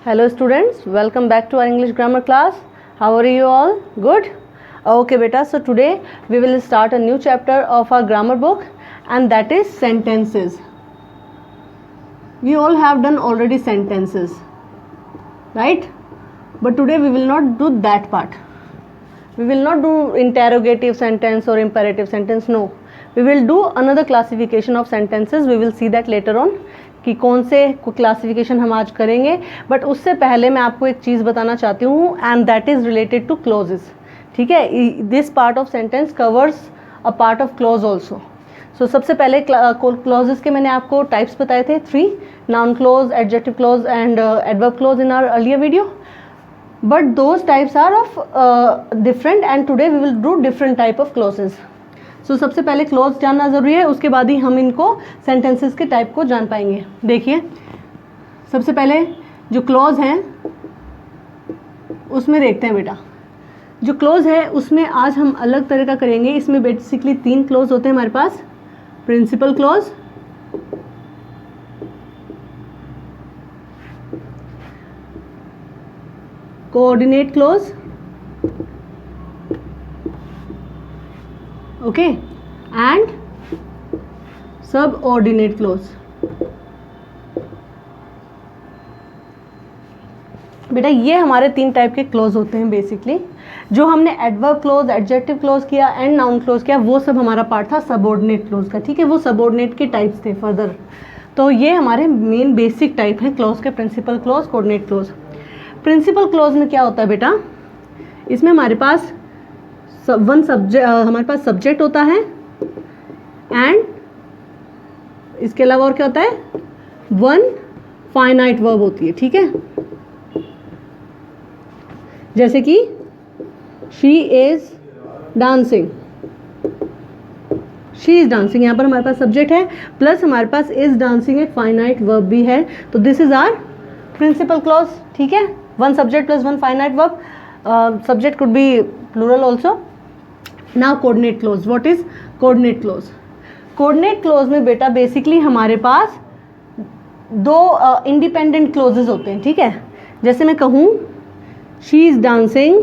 Hello students, welcome back to our English grammar class. How are you all? Good? Okay beta, so today we will start a new chapter of our grammar book and that is sentences. We all have done already sentences, right? But today we will not do that part. We will not do interrogative sentence or imperative sentence, no. We will do another classification of sentences. We will see that later on कि कौन से classification हम आज करेंगे. But उससे पहले मैं आपको एक चीज़ बताना चाहती हूँ and that is related to clauses. ठीक है, this part of sentence covers a part of clause also. So सबसे पहले क्लोजेस के मैंने आपको टाइप्स बताए थे 3, noun clause, adjective clause and adverb clause in our earlier video. But those types are of different and today we will do different type of clauses. So सबसे पहले close जानना ज़रूरी है, उसके बाद ही हम इनको सेंटेंसेस के टाइप को जान पाएंगे. देखिए सबसे पहले जो क्लोज हैं उसमें देखते हैं बेटा. जो क्लोज है उसमें आज हम अलग तरह का करेंगे. इसमें बेसिकली 3 क्लोज होते हैं हमारे पास. Principal clause, coordinate clause, okay, and subordinate clause. बेटा ये हमारे 3 टाइप के क्लोज होते हैं बेसिकली. जो हमने एडवर्ब क्लोज, एडजेक्टिव क्लोज किया एंड नाउन क्लोज किया वो सब हमारा पार्ट था सबऑर्डिनेट क्लोज का. ठीक है, वो सबऑर्डिनेट के टाइप्स थे फर्दर. तो ये हमारे मेन बेसिक टाइप है क्लोज के. Principal clause, coordinate clause. Principal clause में क्या होता है बेटा, इसमें हमारे पास हमारे पास सब्जेक्ट होता है एंड इसके अलावा और क्या होता है, 1 फाइनाइट वर्ब होती है. ठीक है, जैसे कि she is dancing. She is dancing, यहाँ पर हमारे पास सब्जेक्ट है प्लस हमारे पास इज डांसिंग एक फाइनाइट वर्ब भी है. तो this is our principal clause. ठीक है, 1 subject plus 1 finite verb. Subject could be plural also. Now coordinate clause. What is coordinate clause? Coordinate clause में बेटा बेसिकली हमारे पास 2 इंडिपेंडेंट क्लोजेज होते हैं. ठीक है, जैसे मैं कहूँ she is dancing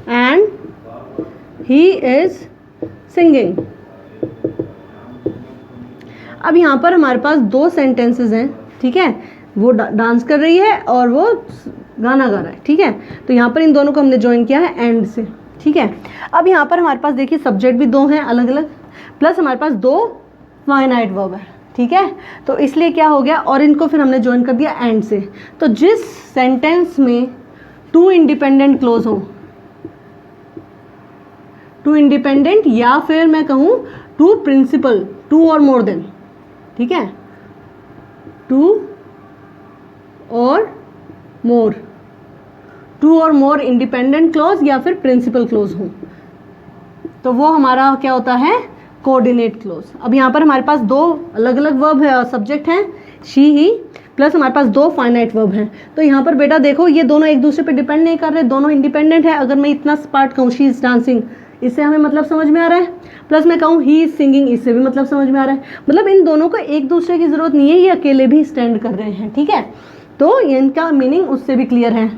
and he is singing. अब यहाँ पर हमारे पास 2 सेंटेंसेस हैं. ठीक है, वो डांस कर रही है और वो गाना गा रहा है. ठीक है, तो यहाँ पर इन दोनों को हमने ज्वाइन किया है एंड से. ठीक है, अब यहाँ पर हमारे पास देखिए सब्जेक्ट भी 2 हैं अलग अलग प्लस हमारे पास 2 फाइनाइट वर्ब है. ठीक है, तो इसलिए क्या हो गया और इनको फिर हमने ज्वाइन कर दिया एंड से. तो जिस सेंटेंस में 2 इंडिपेंडेंट क्लोज हो, 2 इंडिपेंडेंट या फिर मैं कहूँ 2 प्रिंसिपल, 2 और मोर देन. ठीक है, 2 और मोर, 2 और मोर इंडिपेंडेंट क्लोज या फिर प्रिंसिपल क्लोज हो तो वो हमारा क्या होता है, कोऑर्डिनेट क्लोज. अब यहाँ पर हमारे पास 2 अलग अलग वर्ब है, सब्जेक्ट हैं शी ही प्लस हमारे पास 2 फाइनाइट वर्ब हैं. तो यहाँ पर बेटा देखो ये दोनों एक दूसरे पे डिपेंड नहीं कर रहे, दोनों इंडिपेंडेंट है. अगर मैं इतना पार्ट कहूँ शी इज डांसिंग, इससे हमें मतलब समझ में आ रहा है, प्लस मैं कहूँ ही इज सिंगिंग, इससे भी मतलब समझ में आ रहा है. मतलब इन दोनों को एक दूसरे की ज़रूरत नहीं है, ये अकेले भी स्टैंड कर रहे हैं. ठीक है, तो इनका मीनिंग उससे भी क्लियर है.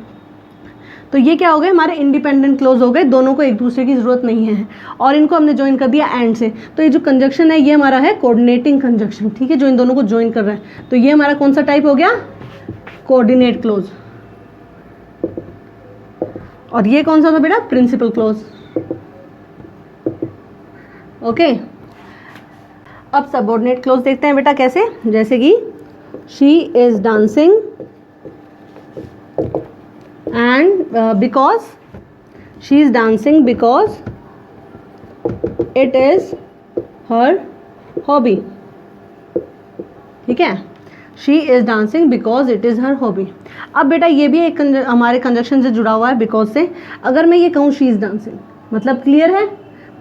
तो ये क्या हो गए, हमारे इंडिपेंडेंट क्लोज हो गए, दोनों को एक दूसरे की ज़रूरत नहीं है और इनको हमने ज्वाइन कर दिया एंड से. तो ये जो कंजक्शन है ये हमारा है कोऑर्डिनेटिंग कंजक्शन. ठीक है, जो इन दोनों को ज्वाइन कर रहा है. तो ये हमारा कौन सा टाइप हो गया, कोऑर्डिनेट क्लोज. और ये कौन सा था बेटा, प्रिंसिपल क्लोज. ओके, अब सबऑर्डिनेट क्लोज देखते हैं बेटा कैसे. जैसे कि she is dancing and because she is dancing because it is her hobby. ठीक है, she is dancing because it is her hobby. अब बेटा ये भी एक हमारे कंजक्शन से जुड़ा हुआ है बिकॉज से. अगर मैं ये कहूँ she is dancing, मतलब क्लियर है,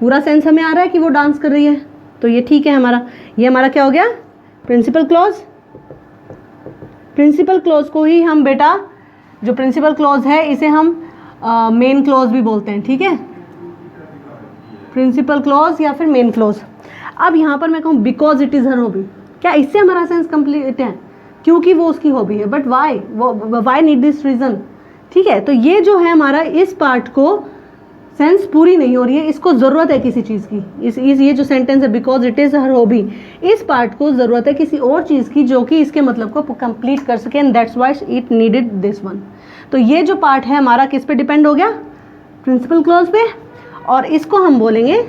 पूरा सेंस हमें आ रहा है कि वो डांस कर रही है, तो ये ठीक है हमारा. ये हमारा क्या हो गया, प्रिंसिपल क्लोज. प्रिंसिपल क्लोज को ही हम बेटा, जो प्रिंसिपल क्लोज है इसे हम मेन क्लोज भी बोलते हैं. ठीक है, प्रिंसिपल क्लोज या फिर मेन क्लोज. अब यहाँ पर मैं कहूँ because it is her hobby, क्या इससे हमारा सेंस कंप्लीट है? क्योंकि वो उसकी हॉबी है, but why need this reason, ठीक है। तो ये जो है हमारा इस पार्ट को सेंस पूरी नहीं हो रही है, इसको ज़रूरत है किसी चीज़ की, ये जो सेंटेंस है because it is her hobby, इस पार्ट को ज़रूरत है किसी और चीज़ की जो कि इसके मतलब को कंप्लीट कर सके, and that's why it needed this one. तो ये जो पार्ट है हमारा किस पे डिपेंड हो गया, प्रिंसिपल क्लॉज पे, और इसको हम बोलेंगे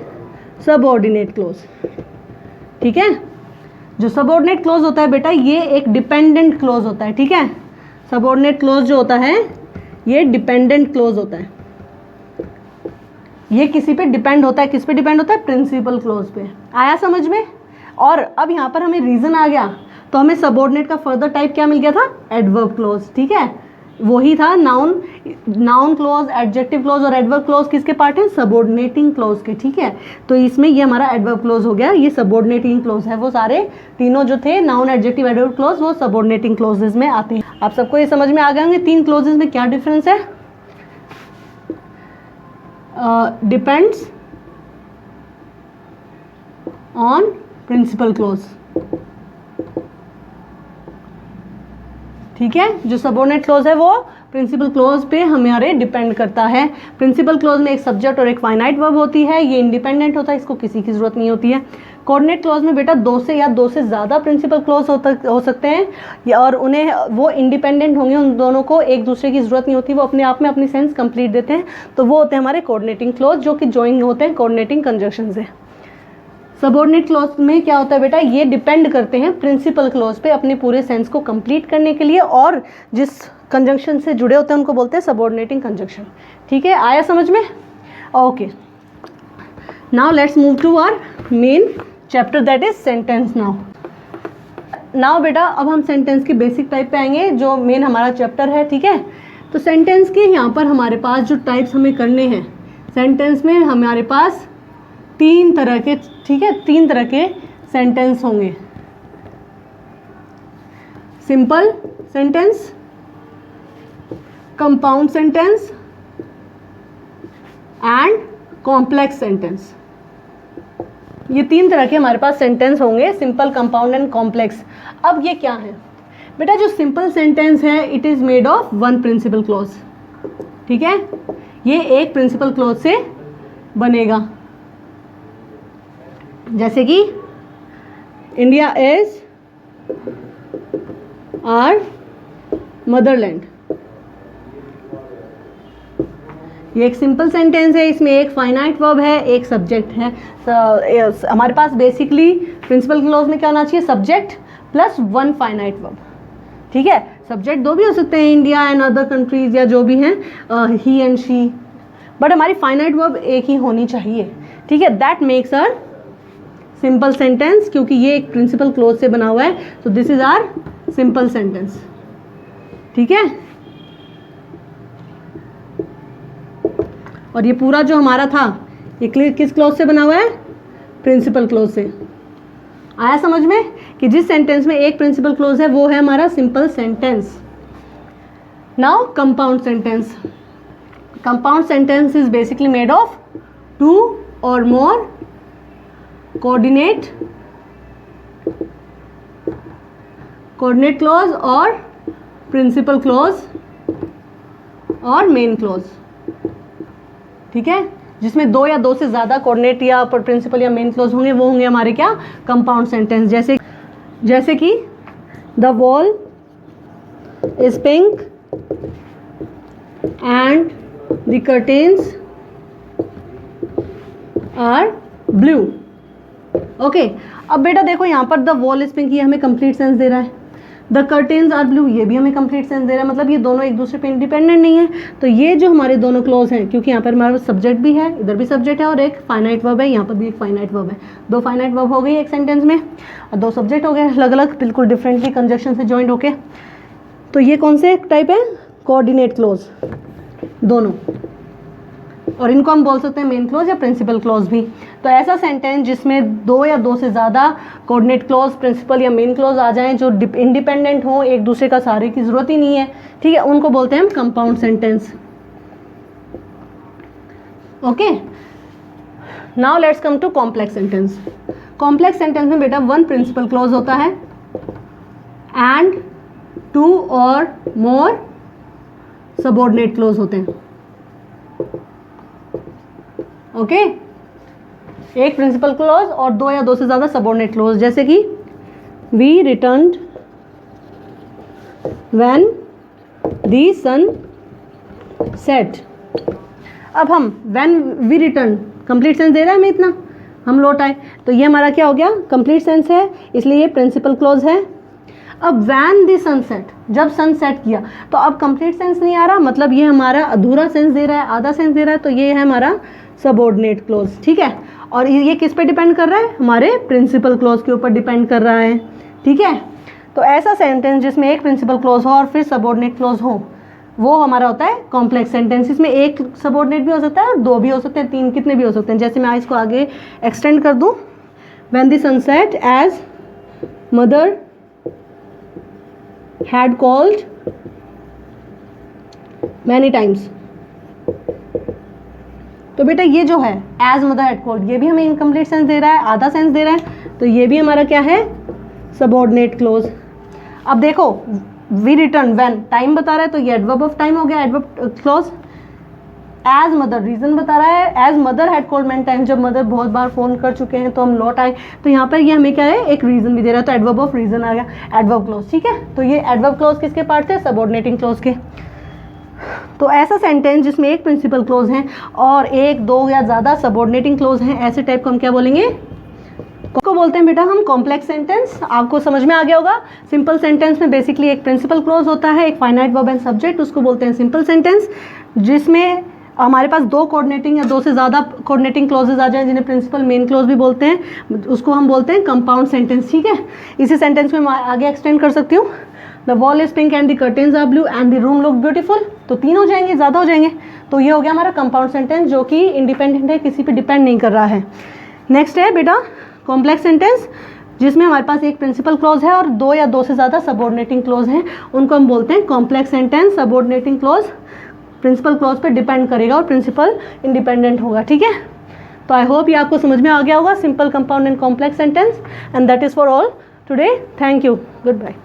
सबऑर्डिनेट क्लॉज, ठीक है। जो सबऑर्डिनेट क्लॉज होता है बेटा ये एक डिपेंडेंट क्लॉज होता है, ठीक है। सबऑर्डिनेट क्लॉज जो होता है ये डिपेंडेंट क्लॉज होता है, ये किसी पे डिपेंड होता है, किस पे डिपेंड होता है, प्रिंसिपल क्लॉज पे। आया समझ में। और अब यहाँ पर हमें रीजन आ गया, तो हमें सबऑर्डिनेट का फर्दर टाइप क्या मिल गया था, एडवर्ब क्लॉज, ठीक है। वही था नाउन क्लॉज, एडजेक्टिव क्लॉज और एडवर्ब क्लॉज किसके पार्ट है, सबऑर्डिनेटिंग क्लॉज के, ठीक है। तो इसमें ये हमारा एडवर्ब क्लॉज हो गया, ये सबऑर्डिनेटिंग क्लॉज है, वो सारे तीनों जो थे नाउन, एडजेक्टिव, एडवर्ब क्लॉज वो सबऑर्डिनेटिंग क्लॉजेज में आते हैं। आप सबको ये समझ में आ गए होंगे तीन क्लॉजेज में क्या डिफरेंस है। डिपेंड्स ऑन प्रिंसिपल क्लॉज, ठीक है। जो सबऑर्डिनेट क्लॉज है वो प्रिंसिपल क्लॉज पे हमारे डिपेंड करता है। प्रिंसिपल क्लॉज में एक सब्जेक्ट और एक फाइनाइट वर्ब होती है, ये इंडिपेंडेंट होता है, इसको किसी की जरूरत नहीं होती है। कोऑर्डिनेट क्लॉज में बेटा दो से या दो से ज़्यादा प्रिंसिपल क्लॉज हो सकते हैं, और उन्हें वो इंडिपेंडेंट होंगे, उन दोनों को एक दूसरे की जरूरत नहीं होती, वो अपने आप में अपनी सेंस कंप्लीट देते हैं। तो वो होते हैं हमारे कोऑर्डिनेटिंग क्लॉज, जो कि ज्वाइन होते हैं कोऑर्डिनेटिंग कंजंक्शन से। सबऑर्डिनेट क्लॉज में क्या होता है बेटा, ये डिपेंड करते हैं प्रिंसिपल क्लॉज पे अपने पूरे सेंस को कंप्लीट करने के लिए, और जिस कंजंक्शन से जुड़े होते हैं उनको बोलते हैं सबऑर्डिनेटिंग कंजंक्शन, ठीक है। आया समझ में। Okay, now let's move to our main chapter, that is sentence. Now बेटा अब हम सेंटेंस की बेसिक टाइप पे आएंगे, जो मेन हमारा चैप्टर है, ठीक है। तो सेंटेंस के यहाँ पर हमारे पास जो टाइप्स हमें करने हैं, सेंटेंस में हमारे पास तीन तरह के, ठीक है, तीन तरह के सेंटेंस होंगे। Simple sentence, compound sentence and complex sentence. ये तीन तरह के हमारे पास सेंटेंस होंगे, सिंपल, कंपाउंड एंड कॉम्प्लेक्स। अब ये क्या है बेटा, जो सिंपल सेंटेंस है it is made of one principal clause, ठीक है। ये एक प्रिंसिपल क्लॉज से बनेगा, जैसे कि इंडिया इज आवर मदरलैंड। ये एक सिंपल सेंटेंस है, इसमें एक फाइनाइट वर्ब है, एक सब्जेक्ट है। हमारे पास बेसिकली प्रिंसिपल क्लॉज में क्या होना चाहिए, subject plus one finite verb, ठीक है। सब्जेक्ट दो भी हो सकते हैं, इंडिया एंड अदर कंट्रीज या जो भी हैं, ही एंड शी, बट हमारी फाइनाइट वर्ब एक ही होनी चाहिए, ठीक है। That makes our simple sentence, क्योंकि ये एक प्रिंसिपल क्लॉज से बना हुआ है, तो this is our simple sentence, ठीक है। और ये पूरा जो हमारा था ये किस क्लॉज से बना हुआ है, प्रिंसिपल क्लॉज से। आया समझ में कि जिस सेंटेंस में एक प्रिंसिपल क्लॉज है वो है हमारा simple sentence. Now compound sentence. Compound sentence is basically made of two or more coordinate clause or principal clause or main clause, ठीक है। जिसमें दो या दो से ज़्यादा कोऑर्डिनेट या प्रिंसिपल या मेन क्लॉज होंगे, वो होंगे हमारे क्या, कंपाउंड सेंटेंस। जैसे कि the wall is pink and the curtains are blue. Okay, अब बेटा देखो यहाँ पर द वॉल इज पिंक, ये हमें कंप्लीट सेंस दे रहा है। द कर्टेन्स आर ब्लू, ये भी हमें कंप्लीट सेंस दे रहा है, मतलब ये दोनों एक दूसरे पे इंडिपेंडेंट नहीं है। तो ये जो हमारे दोनों क्लॉज हैं, क्योंकि यहाँ पर हमारे सब्जेक्ट भी है, इधर भी सब्जेक्ट है और एक फाइनाइट वर्ब है, यहाँ पर भी एक फाइनाइट वर्ब है। दो फाइनाइट वर्ब हो गई एक सेंटेंस में, और दो सब्जेक्ट हो गए अलग अलग, बिल्कुल डिफरेंटली कंजक्शन से जॉइंट होके। तो ये कौन से टाइप है, कोऑर्डिनेट क्लॉज दोनों, और इनको हम बोल सकते हैं मेन क्लॉज या प्रिंसिपल क्लॉज भी। तो ऐसा सेंटेंस जिसमें दो या दो से ज़्यादा कोऑर्डिनेट क्लॉज, प्रिंसिपल या मेन क्लॉज आ जाएं, जो इंडिपेंडेंट हो, एक दूसरे का सहारे की जरूरत ही नहीं है, ठीक है, उनको बोलते हैं हम compound sentence. Okay, now let's come to complex sentence. Complex sentence में बेटा वन प्रिंसिपल क्लॉज होता है and 2 or more subordinate clause होते हैं। ओके, एक प्रिंसिपल क्लोज और 2 या 2 से ज़्यादा सबऑर्डिनेट क्लोज, जैसे कि we returned when the sun set. अब हम when we return complete sense दे रहा है हमें, इतना हम लौट आए, तो ये हमारा क्या हो गया, कंप्लीट सेंस है, इसलिए ये प्रिंसिपल क्लोज है। अब व्हेन द सनसेट, जब सनसेट किया, तो अब कंप्लीट सेंस नहीं आ रहा, मतलब ये हमारा अधूरा सेंस दे रहा है, आधा सेंस दे रहा है, तो ये है हमारा सबऑर्डिनेट क्लोज। ठीक है, और ये किस पे डिपेंड कर रहा है, हमारे प्रिंसिपल क्लोज के ऊपर डिपेंड कर रहा है। ठीक है, तो ऐसा सेंटेंस जिसमें एक प्रिंसिपल क्लोज हो और फिर सबऑर्डिनेट क्लोज हो, वो हमारा होता है कॉम्प्लेक्स सेंटेंस। इसमें एक सबऑर्डिनेट भी हो सकता है और 2 भी हो सकते हैं, 3, कितने भी हो सकते हैं। जैसे मैं इसको आगे एक्सटेंड कर दूं, when the sunset as mother had called many times. तो बेटा ये जो है एज मदर हैड कॉल्ड, ये भी हमें इनकम्प्लीट सेंस दे रहा है, आधा सेंस दे रहा है, तो ये भी हमारा क्या है, सबऑर्डिनेट क्लोज। अब देखो वी रिटर्न व्हेन, टाइम बता रहा है, तो ये एडवर्ब ऑफ टाइम हो गया, adverb clause. As mother, reason बता रहा है, as mother had called many time, जब मदर बहुत बार फोन कर चुके हैं तो हम लौट आए, तो यहाँ पर ये हमें क्या है, एक रीजन भी दे रहा है, तो एडवर्ब ऑफ रीजन आ गया, एडवर्ब क्लोज। ठीक है, तो ये एडवर्ब क्लोज किसके पार्ट थे, सबऑर्डिनेटिंग क्लोज के। तो ऐसा सेंटेंस जिसमें एक प्रिंसिपल क्लोज है और 1, 2 या ज़्यादा सबऑर्डिनेटिंग क्लोज हैं, ऐसे टाइप को हम क्या बोलेंगे, को बोलते हैं बेटा हम कॉम्प्लेक्स सेंटेंस। आपको समझ में आ गया होगा, सिंपल सेंटेंस में बेसिकली एक प्रिंसिपल क्लोज होता है, एक फाइनाइट वर्ब एंड सब्जेक्ट, उसको बोलते हैं सिंपल सेंटेंस। जिसमें हमारे पास 2 कोऑर्डिनेटिंग या 2 से ज़्यादा कोऑर्डिनेटिंग क्लोजेज आ जाएं, जिन्हें प्रिंसिपल मेन क्लोज भी बोलते हैं, उसको हम बोलते हैं कंपाउंड सेंटेंस। ठीक है, इसी सेंटेंस में मैं आगे एक्सटेंड कर सकती हूँ, the wall is pink and the curtains are blue and the room look beautiful, तो 3 हो जाएंगे, ज़्यादा हो जाएंगे, तो ये हो गया हमारा कंपाउंड सेंटेंस, जो कि इंडिपेंडेंट है, किसी पे डिपेंड नहीं कर रहा है। नेक्स्ट है बेटा कॉम्प्लेक्स सेंटेंस, जिसमें हमारे पास एक प्रिंसिपल क्लोज है और 2 या 2 से ज़्यादा सबऑर्डिनेटिंग क्लोज हैं, उनको हम बोलते हैं complex sentence. Subordinating clause principal clause पे डिपेंड करेगा और प्रिंसिपल इंडिपेंडेंट होगा। ठीक है, तो आई होप ये आपको समझ में आ गया होगा, simple, compound and complex sentence, and that is for all today. Thank you, good bye.